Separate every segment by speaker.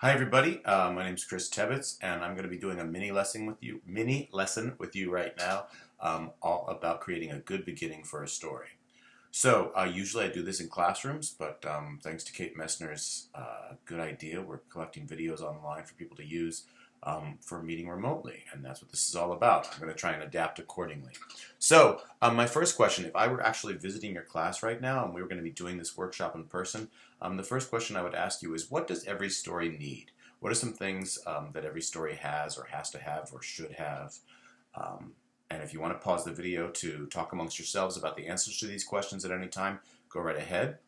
Speaker 1: Hi everybody, my name is Chris Tebbetts, and I'm going to be doing a mini lesson with you right now, all about creating a good beginning for a story. So usually I do this in classrooms, but thanks to Kate Messner's good idea, we're collecting videos online for people to use for meeting remotely, and that's what this is all about. I'm going to try and adapt accordingly. So my first question, if I were actually visiting your class right now and we were going to be doing this workshop in person, the first question I would ask you is, what does every story need? What are some things that every story has or has to have or should have? And if you want to pause the video to talk amongst yourselves about the answers to these questions at any time, go right ahead.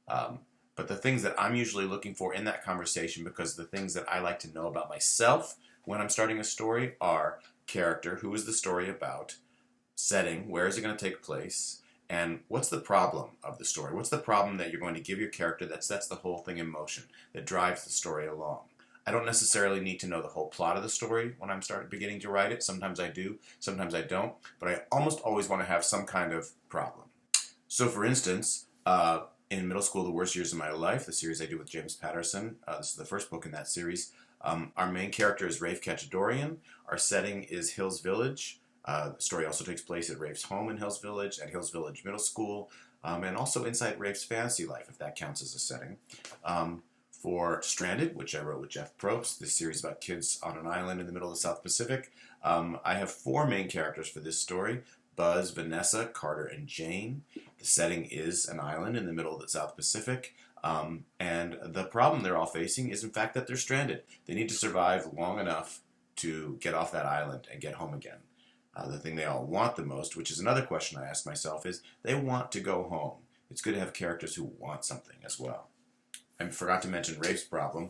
Speaker 1: But the things that I'm usually looking for in that conversation, because the things that I like to know about myself when I'm starting a story are character, who is the story about, setting, where is it going to take place, and what's the problem of the story? What's the problem that you're going to give your character that sets the whole thing in motion, that drives the story along? I don't necessarily need to know the whole plot of the story when I'm beginning to write it. Sometimes I do, sometimes I don't, but I almost always want to have some kind of problem. So for instance, in middle school, The Worst Years of My Life, the series I do with James Patterson, this is the first book in that series, our main character is Rafe Cachadorian. Our setting is Hills Village. The story also takes place at Rafe's home in Hills Village, at Hills Village Middle School, and also inside Rafe's fantasy life, if that counts as a setting. For Stranded, which I wrote with Jeff Probst, this series about kids on an island in the middle of the South Pacific, I have four main characters for this story: Buzz, Vanessa, Carter, and Jane. The setting is an island in the middle of the South Pacific, and the problem they're all facing is, in fact, that they're stranded. They need to survive long enough to get off that island and get home again. The thing they all want the most, which is another question I ask myself, is they want to go home. It's good to have characters who want something as well. I forgot to mention Rafe's problem.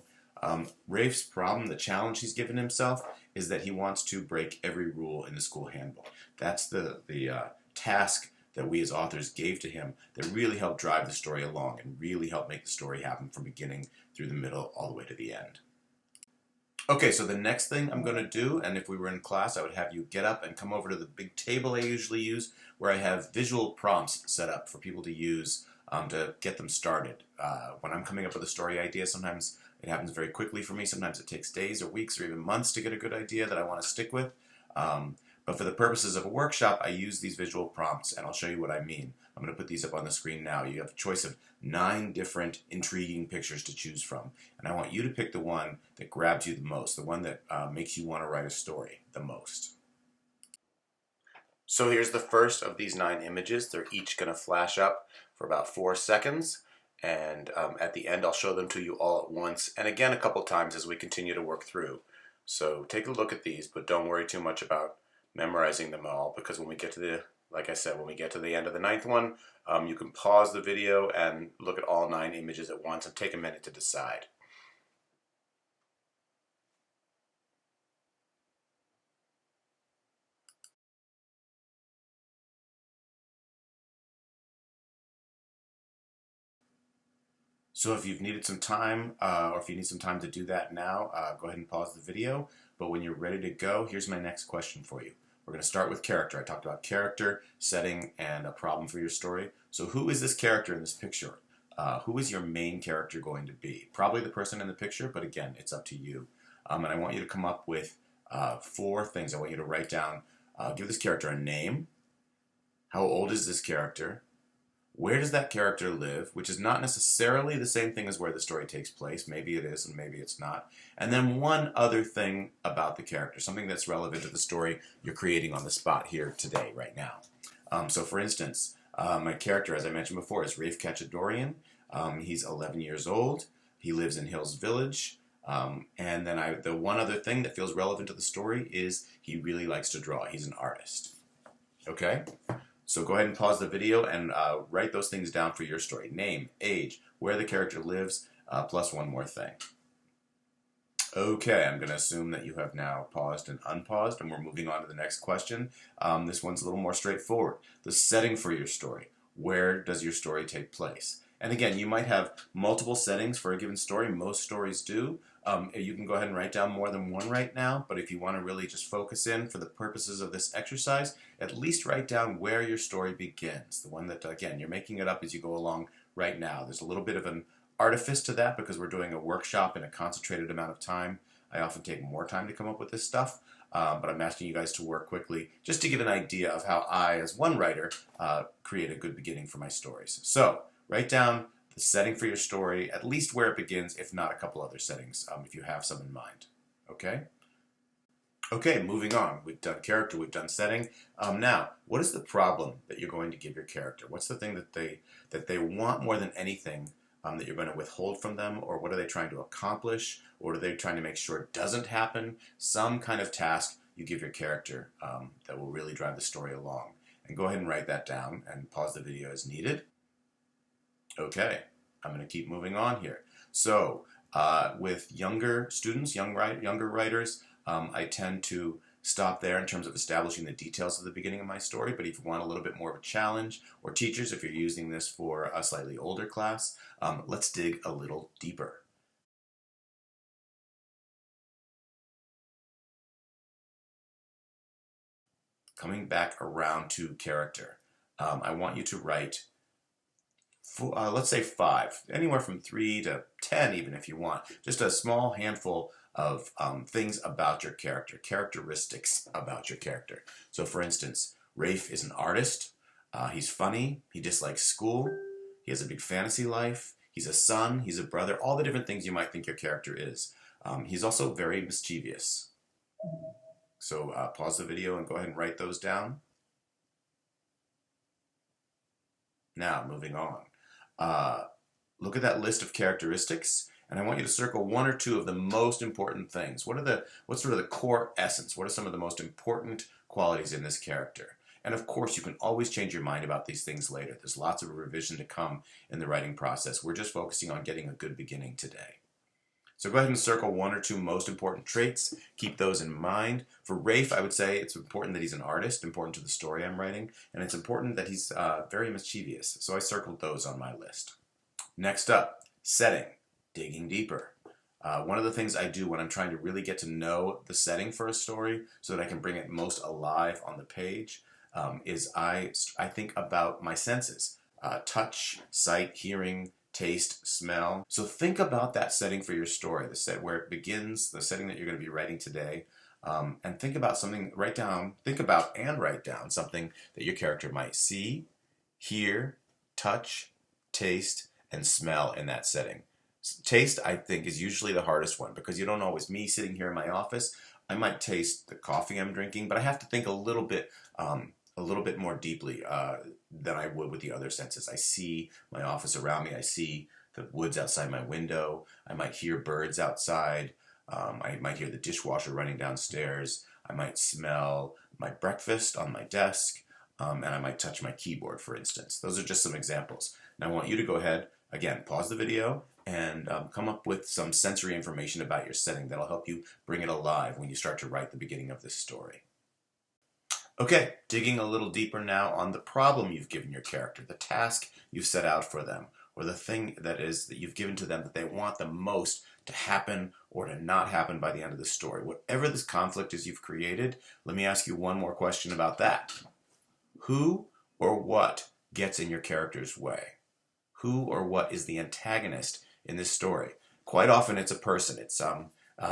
Speaker 1: Rafe's problem, the challenge he's given himself, is that he wants to break every rule in the school handbook. That's the task that we as authors gave to him that really helped drive the story along and really helped make the story happen from beginning through the middle all the way to the end. Okay, so the next thing I'm going to do, and if we were in class, I would have you get up and come over to the big table I usually use, where I have visual prompts set up for people to use to get them started. When I'm coming up with a story idea, sometimes it happens very quickly for me. Sometimes it takes days or weeks or even months to get a good idea that I want to stick with. But for the purposes of a workshop, I use these visual prompts, and I'll show you what I mean. I'm going to put these up on the screen now. You have a choice of 9 different intriguing pictures to choose from, and I want you to pick the one that grabs you the most, the one that makes you want to write a story the most. So here's the first of these 9 images. They're each going to flash up for about 4 seconds, and at the end I'll show them to you all at once, and again a couple times as we continue to work through. So take a look at these, but don't worry too much about memorizing them all, because when we get to the, like I said, when we get to the end of the 9th one, you can pause the video and look at all 9 images at once and take a minute to decide. So if you've needed some time, or if you need some time to do that now, go ahead and pause the video. But when you're ready to go, here's my next question for you. We're going to start with character. I talked about character, setting, and a problem for your story. So who is this character in this picture? Who is your main character going to be? Probably the person in the picture, but again, it's up to you. And I want you to come up with 4 things. I want you to write down, give this character a name. How old is this character? Where does that character live, which is not necessarily the same thing as where the story takes place. Maybe it is and maybe it's not. And then one other thing about the character, something that's relevant to the story you're creating on the spot here today, right now. So for instance, my character, as I mentioned before, is Rafe Cachadorian. He's 11 years old. He lives in Hills Village. And then the one other thing that feels relevant to the story is he really likes to draw. He's an artist. Okay? So go ahead and pause the video and write those things down for your story. Name, age, where the character lives, plus one more thing. Okay, I'm going to assume that you have now paused and unpaused, and we're moving on to the next question. This one's a little more straightforward. The setting for your story. Where does your story take place? And again, you might have multiple settings for a given story. Most stories do. You can go ahead and write down more than one right now, but if you want to really just focus in for the purposes of this exercise, at least write down where your story begins. The one that, again, you're making it up as you go along right now. There's a little bit of an artifice to that because we're doing a workshop in a concentrated amount of time. I often take more time to come up with this stuff, but I'm asking you guys to work quickly just to get an idea of how I, as one writer, create a good beginning for my stories. So write down the setting for your story, at least where it begins, if not a couple other settings, if you have some in mind. Okay? Okay, moving on. We've done character, we've done setting. Now, what is the problem that you're going to give your character? What's the thing that they want more than anything that you're going to withhold from them? Or what are they trying to accomplish? Or are they trying to make sure it doesn't happen? Some kind of task you give your character that will really drive the story along. And go ahead and write that down and pause the video as needed. Okay, I'm going to keep moving on here. So, with younger students, younger writers, I tend to stop there in terms of establishing the details of the beginning of my story, but if you want a little bit more of a challenge, or teachers, if you're using this for a slightly older class, let's dig a little deeper. Coming back around to character, I want you to write, let's say 5, anywhere from 3 to 10 even if you want, just a small handful of things about your character, characteristics about your character. So for instance, Rafe is an artist, he's funny, he dislikes school, he has a big fantasy life, he's a son, he's a brother, all the different things you might think your character is. He's also very mischievous. So pause the video and go ahead and write those down. Now, moving on. Look at that list of characteristics, and I want you to circle 1 or 2 of the most important things. What's sort of the core essence? What are some of the most important qualities in this character? And of course, you can always change your mind about these things later. There's lots of revision to come in the writing process. We're just focusing on getting a good beginning today. So go ahead and circle 1 or 2 most important traits. Keep those in mind. For Rafe, I would say it's important that he's an artist, important to the story I'm writing, and it's important that he's very mischievous. So I circled those on my list. Next up, setting, digging deeper. One of the things I do when I'm trying to really get to know the setting for a story so that I can bring it most alive on the page is I think about my senses. Touch, sight, hearing, taste, smell. So think about that setting for your story, the set where it begins, the setting that you're going to be writing today, and think about something, think about and write down something that your character might see, hear, touch, taste, and smell in that setting. Taste, I think, is usually the hardest one because you don't always, me sitting here in my office, I might taste the coffee I'm drinking, but I have to think a little bit more deeply than I would with the other senses. I see my office around me. I see the woods outside my window. I might hear birds outside. I might hear the dishwasher running downstairs. I might smell my breakfast on my desk, and I might touch my keyboard, for instance. Those are just some examples. Now I want you to go ahead, again, pause the video, and come up with some sensory information about your setting that'll help you bring it alive when you start to write the beginning of this story. Okay, digging a little deeper now on the problem you've given your character, the task you've set out for them, or the thing that you've given to them that they want the most to happen or to not happen by the end of the story. Whatever this conflict is you've created, let me ask you one more question about that. Who or what gets in your character's way? Who or what is the antagonist in this story? Quite often it's a person. It's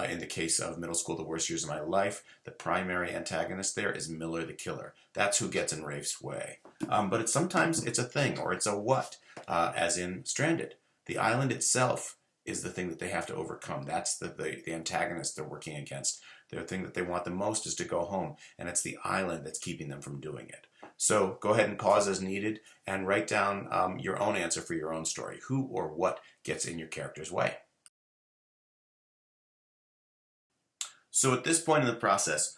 Speaker 1: in the case of Middle School, The Worst Years of My Life, the primary antagonist there is Miller the Killer. That's who gets in Rafe's way. But sometimes it's a thing, or it's a what, as in Stranded. The island itself is the thing that they have to overcome. That's the antagonist they're working against. The thing that they want the most is to go home, and it's the island that's keeping them from doing it. So go ahead and pause as needed and write down your own answer for your own story. Who or what gets in your character's way? So at this point in the process,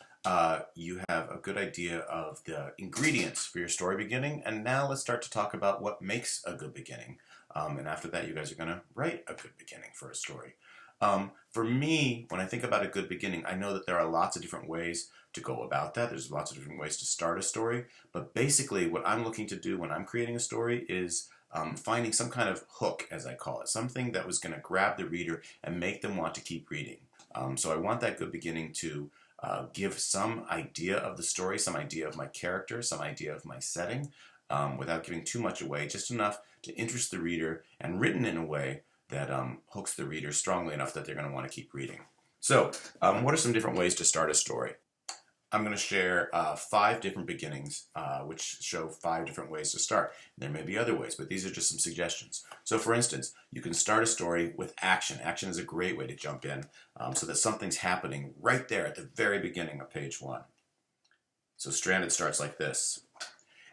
Speaker 1: you have a good idea of the ingredients for your story beginning, and now let's start to talk about what makes a good beginning. And after that, you guys are going to write a good beginning for a story. For me, when I think about a good beginning, I know that there are lots of different ways to go about that. There's lots of different ways to start a story, but basically what I'm looking to do when I'm creating a story is finding some kind of hook, as I call it, something that was going to grab the reader and make them want to keep reading. So I want that good beginning to give some idea of the story, some idea of my character, some idea of my setting, without giving too much away, just enough to interest the reader and written in a way that hooks the reader strongly enough that they're going to want to keep reading. So, what are some different ways to start a story? I'm going to share 5 different beginnings, which show 5 different ways to start. There may be other ways, but these are just some suggestions. So for instance, you can start a story with action. Action is a great way to jump in so that something's happening right there at the very beginning of page 1. So Stranded starts like this.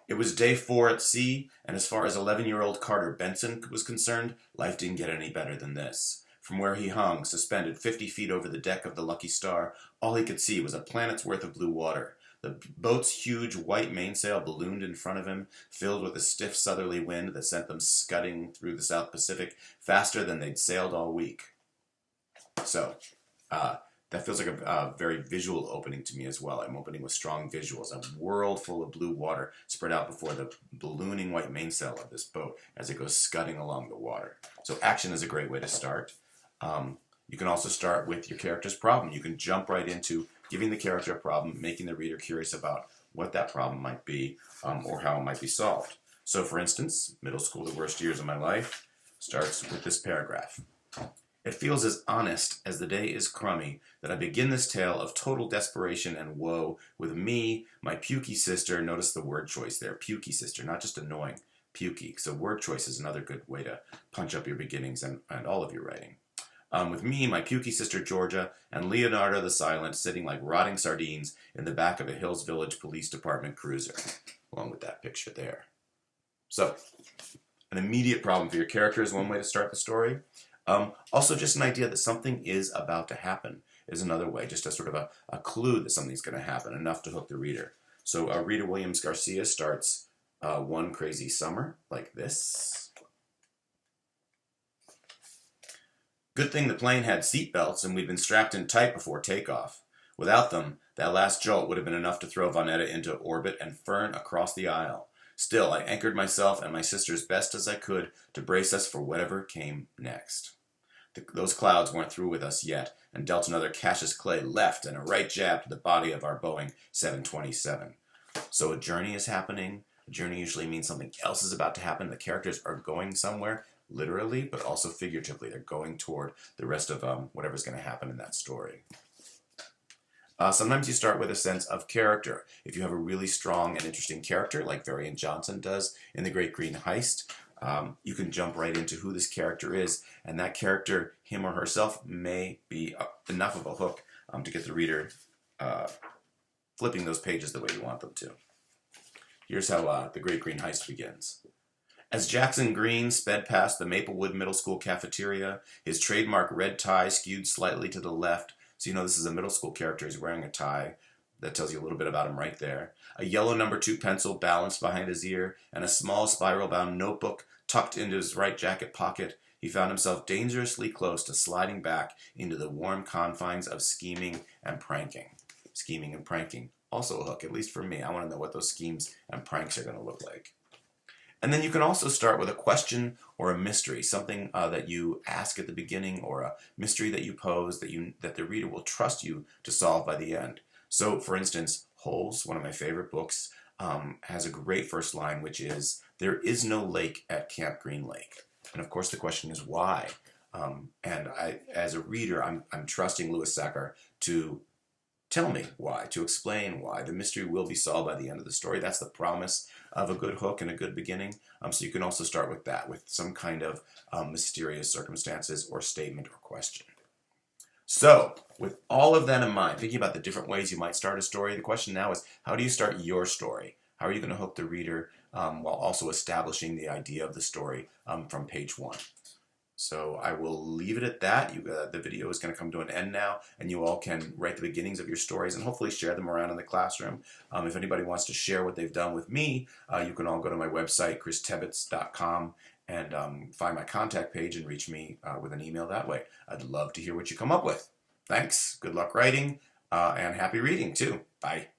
Speaker 1: It was day 4 at sea, and as far as 11-year-old Carter Benson was concerned, life didn't get any better than this. From where he hung, suspended 50 feet over the deck of the Lucky Star, all he could see was a planet's worth of blue water. The boat's huge white mainsail ballooned in front of him, filled with a stiff southerly wind that sent them scudding through the South Pacific faster than they'd sailed all week. So, that feels like a very visual opening to me as well. I'm opening with strong visuals, a world full of blue water spread out before the ballooning white mainsail of this boat as it goes scudding along the water. So action is a great way to start. You can also start with your character's problem. You can jump right into giving the character a problem, making the reader curious about what that problem might be or how it might be solved. So for instance, middle school, the worst years of my life, starts with this paragraph. It feels as honest as the day is crummy that I begin this tale of total desperation and woe with me, my pukey sister. Notice the word choice there, pukey sister, not just annoying, pukey. So word choice is another good way to punch up your beginnings and all of your writing. With me, my pukey sister Georgia, and Leonardo the Silent sitting like rotting sardines in the back of a Hills Village Police Department cruiser, along with that picture there. So, an immediate problem for your character is one way to start the story. Also, just an idea that something is about to happen is another way, just a sort of a clue that something's going to happen, enough to hook the reader. So, Rita Williams Garcia starts One Crazy Summer like this. Good thing the plane had seat belts and we'd been strapped in tight before takeoff. Without them, that last jolt would have been enough to throw Vonetta into orbit and Fern across the aisle. Still, I anchored myself and my sister as best as I could to brace us for whatever came next. Those clouds weren't through with us yet, and dealt another Cassius Clay left and a right jab to the body of our Boeing 727. So a journey is happening. A journey usually means something else is about to happen. The characters are going somewhere, literally, but also figuratively. They're going toward the rest of whatever's going to happen in that story. Sometimes you start with a sense of character. If you have a really strong and interesting character, like Varian Johnson does in The Great Green Heist, you can jump right into who this character is, and that character, him or herself, may be enough of a hook to get the reader flipping those pages the way you want them to. Here's how The Great Green Heist begins. As Jackson Green sped past the Maplewood Middle School cafeteria, his trademark red tie skewed slightly to the left, so you know this is a middle school character. He's wearing a tie. That tells you a little bit about him right there. A yellow number 2 pencil balanced behind his ear, and a small spiral-bound notebook tucked into his right jacket pocket. He found himself dangerously close to sliding back into the warm confines of scheming and pranking. Scheming and pranking. Also a hook, at least for me. I want to know what those schemes and pranks are going to look like. And then you can also start with a question or a mystery, something that you ask at the beginning, or a mystery that you pose that the reader will trust you to solve by the end. So, for instance, Holes, one of my favorite books, has a great first line, which is, "There is no lake at Camp Green Lake." And of course, the question is why. And I, as a reader, I'm trusting Louis Sachar to tell me why, to explain why. The mystery will be solved by the end of the story. That's the promise of a good hook and a good beginning. So you can also start with that, with some kind of mysterious circumstances or statement or question. So, with all of that in mind, thinking about the different ways you might start a story, the question now is, how do you start your story? How are you going to hook the reader while also establishing the idea of the story from page 1? So I will leave it at that. The video is going to come to an end now, and you all can write the beginnings of your stories and hopefully share them around in the classroom. If anybody wants to share what they've done with me, you can all go to my website, christebbetts.com, and find my contact page and reach me with an email that way. I'd love to hear what you come up with. Thanks. Good luck writing, and happy reading, too. Bye.